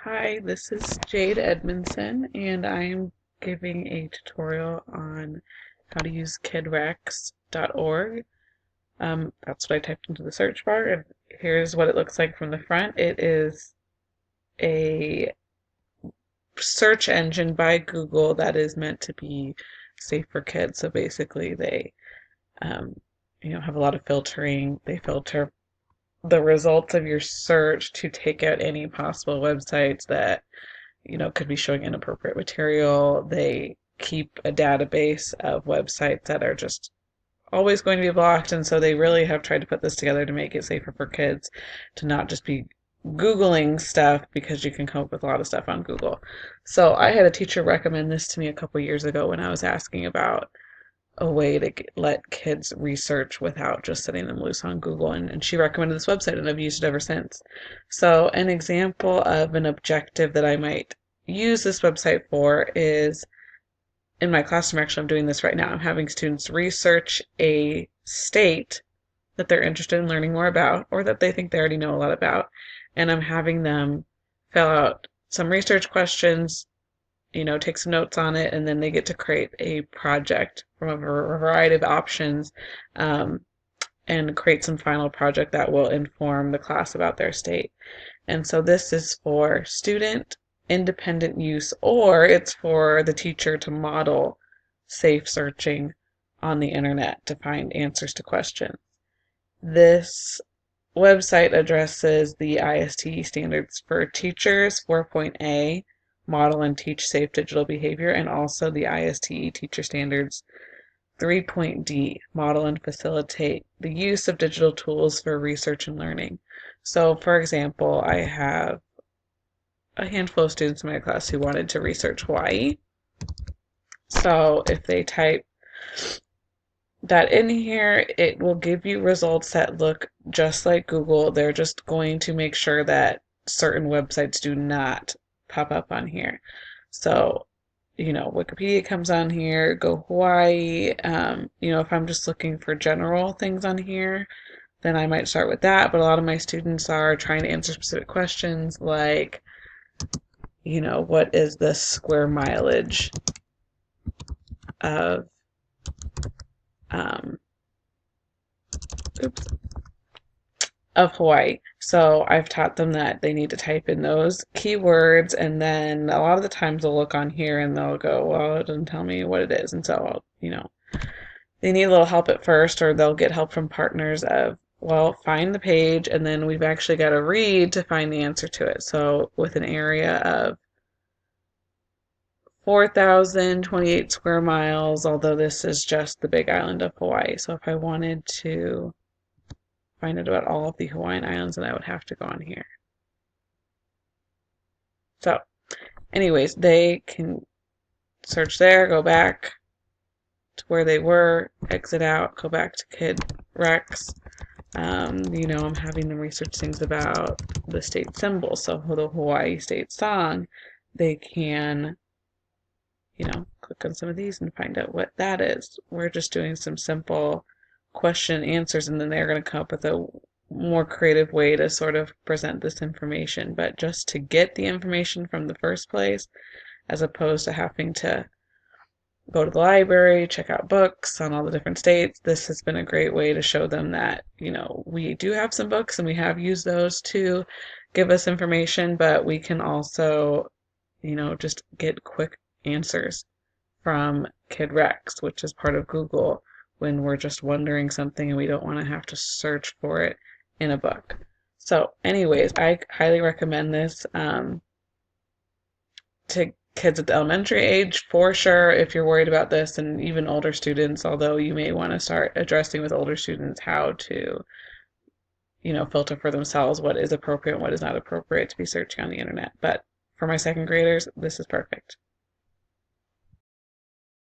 Hi, this is Jade Edmondson, and I'm giving a tutorial on how to use Kidrex.org. That's what I typed into the search bar, and here's what it looks like from the front. It is a search engine by Google that is meant to be safe for kids. So basically, they um, have a lot of filtering. They filter the results of your search to take out any possible websites that could be showing inappropriate material. They keep a database of websites that are just always going to be blocked, and so they really have tried to put this together to make it safer for kids to not just be Googling stuff, because you can come up with a lot of stuff on Google. So I had a teacher recommend this to me a couple years ago when I was asking about a way to let kids research without just setting them loose on Google. And she recommended this website, and I've used it ever since. So, an example of an objective that I might use this website for is in my classroom. Actually, I'm doing this right now. I'm having students research a state that they're interested in learning more about, or that they think they already know a lot about. And I'm having them fill out some research questions, take some notes on it, and then they get to create a project from a variety of options, um, and create some final project that will inform the class about their state. And so this is for student independent use, or it's for the teacher to model safe searching on the internet to find answers to questions. This website addresses the ISTE standards for teachers 4.A, model and teach safe digital behavior, and also the ISTE teacher standards 3.D, model and facilitate the use of digital tools for research and learning. So, for example, I have a handful of students in my class who wanted to research Hawaii. So if they type that in here, it will give you results that look just like Google. They're just going to make sure that certain websites do not pop up on here. So, Wikipedia comes on here, go Hawaii. If I'm just looking for general things on here, then I might start with that. But a lot of my students are trying to answer specific questions like, what is the square mileage of um, oops, of Hawaii. So I've taught them that they need to type in those keywords, and then a lot of the times they'll look on here and they'll go, well, it doesn't tell me what it is. And so, they need a little help at first, or they'll get help from partners of, well, find the page, and then we've actually got to read to find the answer to it. So with an area of 4,028 square miles, although this is just the big island of Hawaii. So if I wanted to find out about all of the Hawaiian Islands, and I would have to go on here. So, anyways, they can search there, go back to where they were, exit out, go back to Kidrex. I'm having them research things about the state symbol. So the Hawaii state song, they can, click on some of these and find out what that is. We're just doing some simple question and answers, and then they're going to come up with a more creative way to sort of present this information, but just to get the information from the first place, as opposed to having to go to the library, check out books on all the different states. This has been a great way to show them that, we do have some books and we have used those to give us information, but we can also, just get quick answers from Kidrex, which is part of Google, when we're just wondering something and we don't want to have to search for it in a book. So anyways, I highly recommend this to kids at the elementary age for sure, if you're worried about this, and even older students, although you may want to start addressing with older students how to filter for themselves what is appropriate and what is not appropriate to be searching on the internet. But for my second graders, this is perfect.